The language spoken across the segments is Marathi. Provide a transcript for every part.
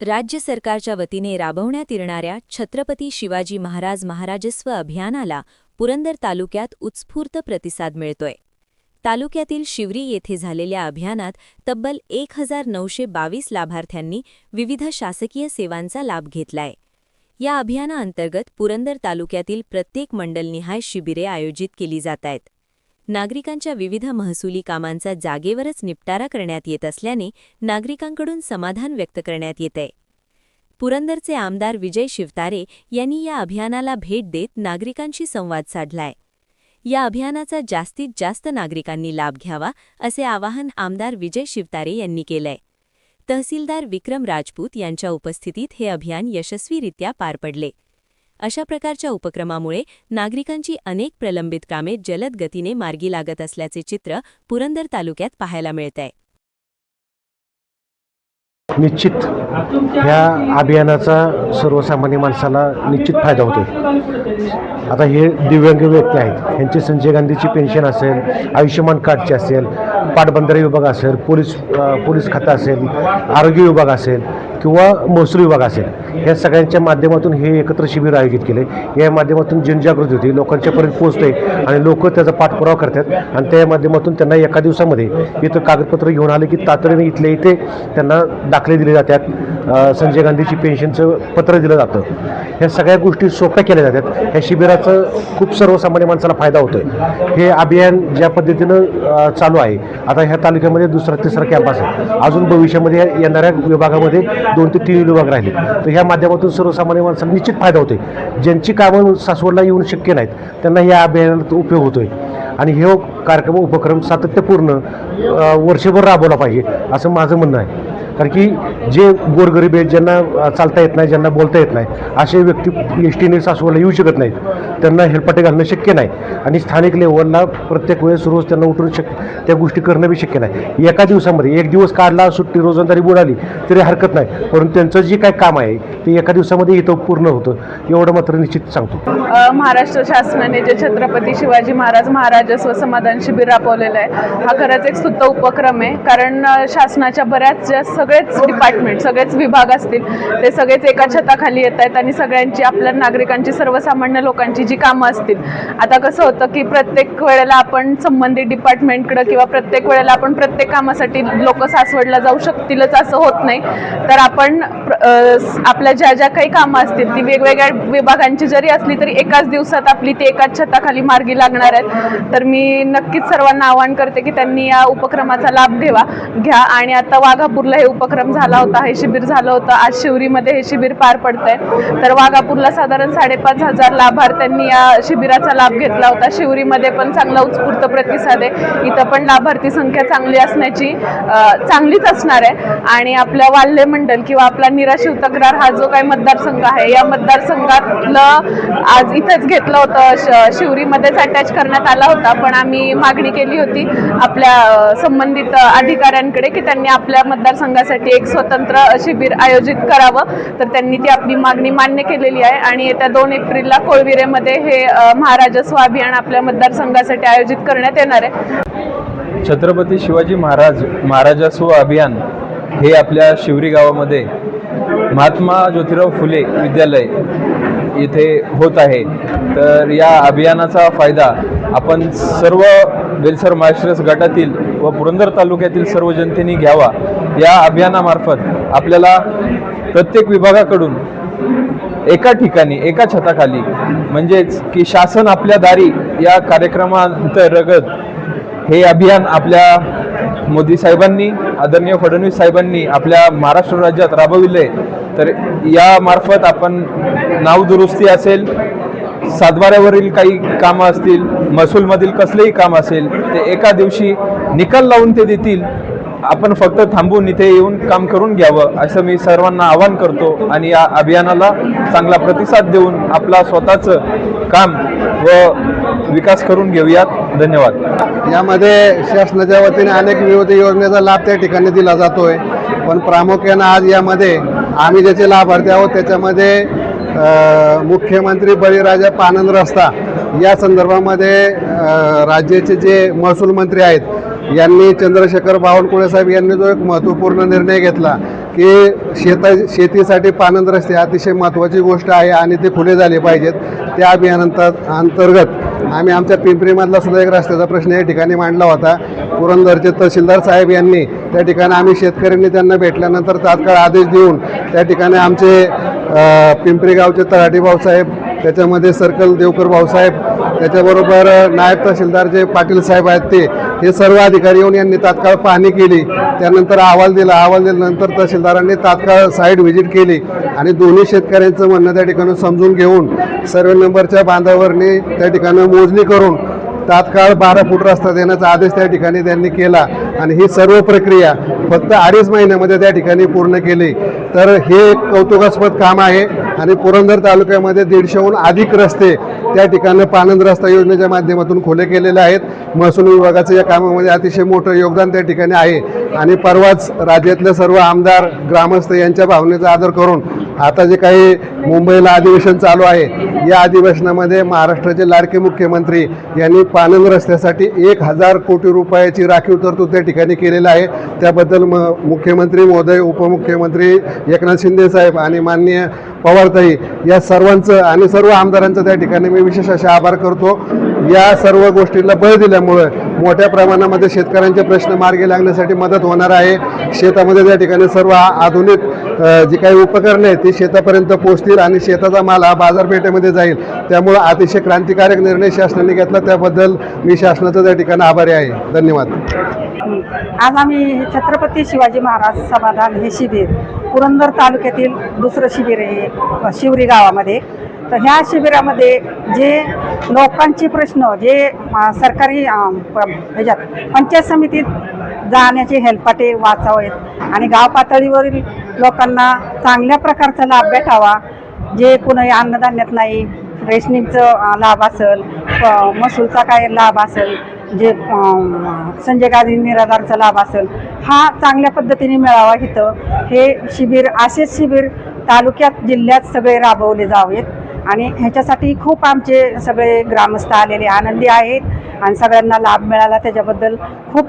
राज्य सरकारच्या वतीने राबवण्यात येणाऱ्या छत्रपती शिवाजी महाराज महाराजस्व अभियानाला पुरंदर तालुक्यात उत्स्फूर्त प्रतिसाद मिळतोय। तालुक्यातील शिवरी येथे झालेल्या अभियानात तब्बल 1922 लाभार्थ्यांनी विविध शासकीय सेवांचा लाभ घेतलाय। या अभियानाअंतर्गत पुरंदर तालुक्यातील प्रत्येक मंडलनिहाय शिबिरे आयोजित केली जात आहेत। नागरिकांच्या विविध महसुली कामांचा जागेवरच निपटारा करण्यात येत असल्याने नागरिकांकडून समाधान व्यक्त करण्यात येतंय। पुरंदरचे आमदार विजय शिवतारे यांनी या अभियानाला भेट देत नागरिकांशी संवाद साधलाय। या अभियानाचा जास्तीत जास्त नागरिकांनी लाभ घ्यावा असे आवाहन आमदार विजय शिवतारे यांनी केलंय। तहसीलदार विक्रम राजपूत यांच्या उपस्थितीत हे अभियान यशस्वीरित्या पार पडले। अशा प्रकारच्या उपक्रमामुळे नागरिकांची अनेक प्रलंबित कामे जलद गतीने मार्गी लागत असल्याचे चित्र पुरंदर तालुक्यात पाहायला मिळतंय। निश्चित ह्या अभियानाचा सर्वसामान्य माणसाला निश्चित फायदा होतोय। आता हे दिव्यांग व्यक्ती आहेत, यांची संजय गांधीची पेन्शन असेल, आयुष्यमान कार्डची असेल, पाटबंधारे विभाग असेल, पोलीस खातं असेल, आरोग्य विभाग असेल किंवा महसूल विभाग असेल, ह्या सगळ्यांच्या माध्यमातून हे एकत्र शिबिर आयोजित केले। या माध्यमातून जनजागृती होती, लोकांच्यापर्यंत पोहोचते आणि लोक त्याचा पाठपुरावा करतात आणि त्या माध्यमातून त्यांना एका दिवसामध्ये इथं कागदपत्र घेऊन आले की तातडीने इथले इथे त्यांना दाखले दिले जातात, संजय गांधीची पेन्शनचं पत्र दिलं जातं। ह्या सगळ्या गोष्टी सोप्या केल्या जातात। ह्या शिबिराचं खूप सर्वसामान्य माणसाला फायदा होतोय। हे अभियान ज्या पद्धतीनं चालू आहे, आता ह्या तालुक्यामध्ये दुसरा तिसरा कॅम्प असेल, अजून भविष्यामध्ये येणाऱ्या विभागामध्ये 2 ते 3 विभाग राहिले, तर ह्या माध्यमातून सर्वसामान्य माणसाला निश्चित फायदा होतोय। ज्यांची कामं सासवडला येऊन शक्य नाहीत त्यांना या अभियानात उपयोग होतोय आणि हे कार्यक्रम उपक्रम सातत्यपूर्ण वर्षभर राबवला पाहिजे असं माझं म्हणणं आहे। कारण की जे गोरगरीब आहेत, ज्यांना चालता येत नाही, ज्यांना बोलता येत नाही, असे व्यक्ती एसटीने सासवडला येऊ शकत नाहीत, त्यांना हेलपाटे घालणं शक्य नाही आणि स्थानिक लेवलला प्रत्येक वेळेस रोज त्यांना उठून त्या गोष्टी करणं बी शक्य नाही। एका दिवसामध्ये 1 दिवस काढला, सुट्टी रोजंदारी बुडाली तरी हरकत नाही, परंतु त्यांचं जे काय काम आहे ते एका दिवसामध्ये इथं पूर्ण होतं, एवढं मात्र निश्चित सांगतो। महाराष्ट्र शासनाने जे छत्रपती शिवाजी महाराज महाराजस्व समाधान शिबिर राबवलेलं आहे, हा खरंच एक स्तुत्य उपक्रम आहे। कारण शासनाच्या बऱ्याच सगळेच डिपार्टमेंट, सगळेच विभाग असतील, ते सगळेच एका छताखाली येत आहेत आणि सगळ्यांची, आपल्या नागरिकांची, सर्वसामान्य लोकांची जी कामं असतील, आता कसं होतं की प्रत्येक वेळेला आपण संबंधित डिपार्टमेंटकडे किंवा प्रत्येक वेळेला आपण प्रत्येक कामासाठी लोक सासवडला जाऊ शकतीलच असं होत नाही। तर आपण आपल्या ज्या ज्या काही कामं असतील ती वेगवेगळ्या विभागांची जरी असली तरी एकाच दिवसात आपली ती एकाच छताखाली मार्गी लागणार आहेत। तर मी नक्कीच सर्वांना आवाहन करते की त्यांनी या उपक्रमाचा लाभ घ्या आणि आता वाघापूरला हे उपक्रम झाला होता, हे शिबिर झालं होतं, आज शिवरीमध्ये हे शिबिर पार पडतंय। तर वाघापूरला साधारण 5,500 लाभार्थ्यांनी या शिबिराचा लाभ घेतला होता। शिवरीमध्ये पण चांगला उत्स्फूर्त प्रतिसाद आहे, इथं पण लाभार्थी संख्या चांगलीच असणार आहे आणि आपल्या वाल्हे मंडल किंवा आपला नीरा शिवतक्रार हा जो काही मतदारसंघ आहे, या मतदारसंघातलं आज इथंच घेतलं होतं, शिवरीमध्येच अटॅच करण्यात आला होता, पण आम्ही मागणी केली होती आपल्या संबंधित अधिकाऱ्यांकडे की त्यांनी आपल्या मतदारसंघासाठी एक स्वतंत्र शिबिर आयोजित करावं। तर त्यांनी ती आपली मागणी मान्य केलेली आहे आणि येत्या 2 एप्रिलला कोळविरेमध्ये हे महाराजस्व अभियान आपल्या मतदारसंघासाठी आयोजित करण्यात येणार आहे। छत्रपती शिवाजी महाराजस्व अभियान हे आपल्या शिवरी गावामध्ये महात्मा ज्योतिराव फुले विद्यालय येथे होत आहे। तर या अभियानाचा फायदा आपण सर्व बेलसर माळशिरस गटातील व पुरंदर तालुक्यातील सर्व जनतेने घ्यावा। या अभियानामार्फत आपल्याला प्रत्येक विभागाकडून एका ठिकाणी, एका छताखाली, म्हणजेच की शासन आपल्या दारी या कार्यक्रमांतर्गत हे अभियान आपल्या मोदी साहेबांनी, आदरणीय फडणवीस साहेबांनी आपल्या महाराष्ट्र राज्यात राबविले। तर या मार्फत आपण नावदुरुस्ती असेल, सातबाऱ्यावरील काही कामं असतील, महसूलमधील कसलेही काम असेल, ते एका दिवशी निकाल लावून ते देतील। आपण फक्त थांबून इथे येऊन काम करून घ्यावं असं मी सर्वांना आवाहन करतो आणि या अभियानाला चांगला प्रतिसाद देऊन आपला स्वतःचं काम व विकास करून घेऊयात। धन्यवाद। यामध्ये शासनाच्या वतीने अनेक विविध योजनेचा लाभ त्या ठिकाणी दिला जातोय, पण प्रामुख्याने आज यामध्ये आम्ही ज्याचे लाभार्थी आहोत त्याच्यामध्ये मुख्यमंत्री बळीराजा पानंद रस्ता या संदर्भामध्ये राज्याचे जे महसूल मंत्री आहेत यांनी, चंद्रशेखर बावनकुळे साहेब यांनी जो एक महत्त्वपूर्ण निर्णय घेतला की शेतीसाठी पाणंद रस्ते अतिशय महत्त्वाची गोष्ट आहे आणि ते खुले झाले पाहिजेत. त्या अंतर्गत आम्ही आमच्या पिंपरीमधला सुद्धा एक रस्त्याचा प्रश्न या ठिकाणी मांडला होता. पुरंदरचे तहसीलदार साहेब यांनी त्या ठिकाणी आम्ही शेतकऱ्यांनी त्यांना भेटल्यानंतर तात्काळ आदेश देऊन त्या ठिकाणी आमचे पिंपरी गावचे तलाठी भाऊसाहेब, त्याच्यामध्ये सर्कल देवकर भाऊसाहेब, त्याच्याबरोबर नायब तहसीलदार जे पाटील साहेब आहेत हे सर्व अधिकारी येऊन यांनी तात्काळ पाहणी केली. त्यानंतर अहवाल दिल्यानंतर तहसीलदारांनी तात्काळ साईट व्हिजिट केली आणि दोन्ही शेतकऱ्यांचं म्हणणं त्या ठिकाणी समजून घेऊन सर्वे नंबरच्या बांधावरनी त्या ठिकाणी मोजणी करून तात्काळ 12 फूट रस्ता देण्याचा आदेश त्या ठिकाणी त्यांनी केला आणि ही सर्व प्रक्रिया फक्त 2.5 महिन्यामध्ये त्या ठिकाणी पूर्ण केली. तर हे एक कौतुकास्पद काम आहे आणि पुरंदर तालुक्यामध्ये 150हून अधिक रस्ते त्या ठिकाणी पाणंद रस्ता योजनेच्या माध्यमातून खुले केलेले आहेत. महसूल विभागाचं या कामामध्ये अतिशय मोठं योगदान त्या ठिकाणी आहे आणि परवाच राज्यातले सर्व आमदार, ग्रामस्थ यांच्या भावनेचा आदर करून आता जे काही मुंबईला अधिवेशन चालू आहे या अधिवेशनामध्ये महाराष्ट्राचे लाडके मुख्यमंत्री यांनी पाणंद रस्त्यासाठी 1000 कोटी रुपयाची राखीव तरतूद त्या ठिकाणी केलेली आहे. त्याबद्दल मुख्यमंत्री महोदय, उपमुख्यमंत्री एकनाथ शिंदे साहेब आणि माननीय पवारताई या सर्वांचं आणि सर्व आमदारांचं त्या ठिकाणी मी विशेष असे आभार करतो. या सर्व गोष्टीला बळ दिल्यामुळे मोठ्या प्रमाणामध्ये शेतकऱ्यांचे प्रश्न मार्गी लागण्यासाठी मदत होणार आहे. शेतामध्ये त्या ठिकाणी सर्व आधुनिक जी काही उपकरणे आहेत ती शेतापर्यंत पोहोचतील आणि शेताचा माल हा बाजारपेठेमध्ये जाईल. त्यामुळे अतिशय क्रांतिकारक निर्णय शासनाने घेतला, त्याबद्दल मी शासनाचा त्या ठिकाणी आभारी आहे. धन्यवाद. आज आम्ही छत्रपती शिवाजी महाराज समाधान हे शिबिर पुरंदर तालुक्यातील दुसरं शिबिर आहे शिवरी गावामध्ये. तर ह्या शिबिरामध्ये जे लोकांचे प्रश्न जे सरकारी ह्याच्यात पंचायत समितीत जाण्याचे हेलपाटे वाचावेत आणि गाव पातळीवरील लोकांना चांगल्या प्रकारचा लाभ भेटावा. जे कुणाही अन्नधान्यात नाही, रेशनिंगचं लाभ असेल, महसूलचा काय लाभ असेल, जे संजय गांधी निराधारचा लाभ असेल, हा चांगल्या पद्धतीने मिळावा. इथं हे शिबिर असेच शिबिर तालुक्यात जिल्ह्यात सगळे राबवले जावेत आणि ह्याच्यासाठी खूप आमचे सगळे ग्रामस्थ आलेले आनंदी आहेत आणि सगळ्यांना लाभ मिळाला. त्याच्याबद्दल खूप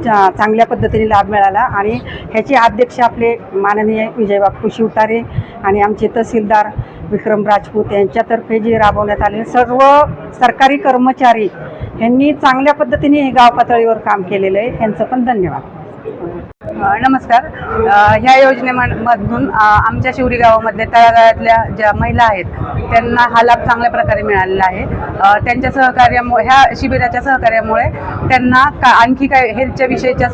चांगल्या पद्धतीने लाभ मिळाला आणि ह्याचे अध्यक्ष आपले माननीय विजयबापू शिवतारे आणि आमचे तहसीलदार विक्रम राजपूत यांच्यातर्फे जे राबवण्यात आले सर्व सरकारी कर्मचारी यांनी चांगल्या पद्धतीने हे गाव पातळीवर काम केलेलं आहे. यांचं पण धन्यवाद. नमस्कार. ह्या योजनेमधून आमच्या शिवरी गावामध्ये तळागाळातल्या ज्या महिला आहेत त्यांना हा लाभ चांगल्या प्रकारे मिळालेला आहे. त्यांच्या सहकार्यामुळे, ह्या शिबिराच्या सहकार्यामुळे त्यांना आणखी काय हेल्थच्या विषयीच्या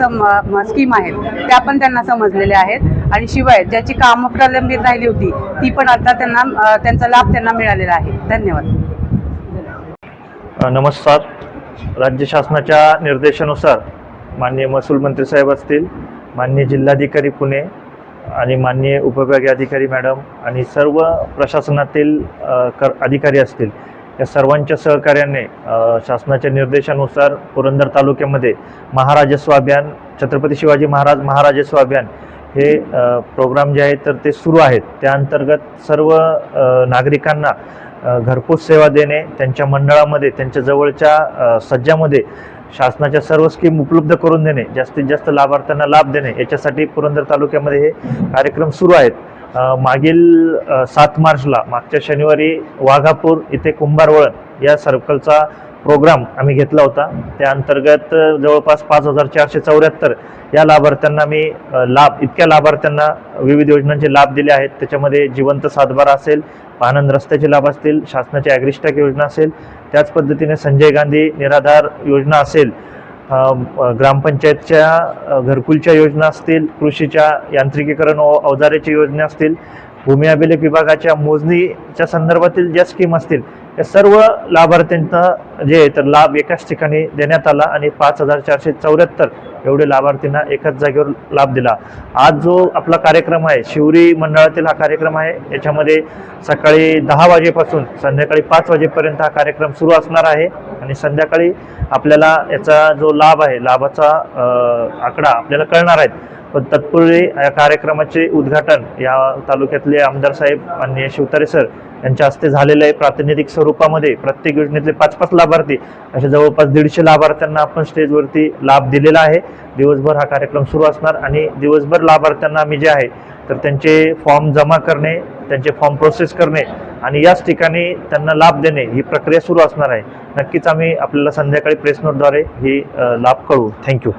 स्कीम आहेत त्या पण त्यांना समजलेल्या आहेत आणि शिवाय ज्याची कामं प्रलंबित राहिली होती ती पण आता त्यांचा लाभ त्यांना मिळालेला आहे. धन्यवाद. नमस्कार. राज्य शासनाच्या निर्देशानुसार माननीय महसूल मंत्री साहेब असतील, माननीय जिल्हाधिकारी पुणे आणि माननीय उपविभागीय अधिकारी मॅडम आणि सर्व प्रशासनातील अधिकारी असतील, या सर्वांच्या सहकार्याने शासनाच्या निर्देशानुसार पुरंदर तालुक्यामध्ये महाराजस्व अभियान, छत्रपती शिवाजी महाराज महाराजस्व अभियान हे प्रोग्राम जे आहेत तर ते सुरू आहेत. त्या अंतर्गत सर्व नागरिकांना घरपोच सेवा देणे, त्यांच्या मंडळामध्ये, त्यांच्या जवळच्या सज्जामध्ये शासनाच्या सर्व स्कीम उपलब्ध करून देणे, जास्तीत जास्त लाभार्थ्यांना लाभ देणे, याच्यासाठी पुरंदर तालुक्यामध्ये हे कार्यक्रम सुरू आहेत. मागील 7 मार्चला मागच्या शनिवारी वाघापूर इथे कुंभारवळण या सर्कलचा प्रोग्राम आम्ही घेतला होता. त्या अंतर्गत जवळपास 5474 या लाभार्थ्यांना मी इतक्या लाभार्थ्यांना विविध योजनांचे लाभ दिले आहेत. त्याच्यामध्ये जिवंत सातबारा असेल, पाणंद रस्त्याचे लाभ असतील, शासनाची ॲग्रिस्टॅक योजना असेल, त्याच पद्धतीने संजय गांधी निराधार योजना असेल, ग्रामपंचायतच्या घरकुलच्या योजना असतील, कृषीच्या यांत्रिकीकरण अवजाराची योजना असतील, भूमी अभिलेख विभागाच्या मोजणीच्या संदर्भातील ज्या स्कीम असतील, या सर्व लाभार्थ्यांना जे तर लाभ एकाच ठिकाणी देण्यात आला आणि 5474 एवढे लाभार्थींना एकाच जागेवर लाभ दिला. आज जो आपला कार्यक्रम आहे, शिवरी मंडळातील हा कार्यक्रम आहे, याच्यामध्ये सकाळी 10 वाजेपासून संध्याकाळी 5 वाजेपर्यंत हा कार्यक्रम सुरू असणार आहे आणि संध्याकाळी आपल्याला याचा जो लाभ आहे, लाभाचा आकडा आपल्याला कळणार आहेत. पण तत्पूर्वी या कार्यक्रमाचे उद्घाटन या तालुक्यातले आमदार साहेब माननीय शिवतारे सर यांच्या हस्ते झालेलं आहे. प्रातिनिधिक स्वरूपामध्ये प्रत्येक योजनेतले 5-5 लाभार्थी अशा जवळपास 150 लाभार्थ्यांना आपण स्टेजवरती लाभ दिलेला आहे. दिवसभर हा कार्यक्रम सुरू असणार आणि दिवसभर लाभार्थ्यांना आम्ही जे आहे तर त्यांचे फॉर्म जमा करणे, त्यांचे फॉर्म प्रोसेस करणे आणि याच ठिकाणी त्यांना लाभ देणे ही प्रक्रिया सुरू असणार आहे. नक्कीच आम्ही आपल्याला संध्याकाळी प्रेस नोटद्वारे ही लाभ कळवू. थँक्यू.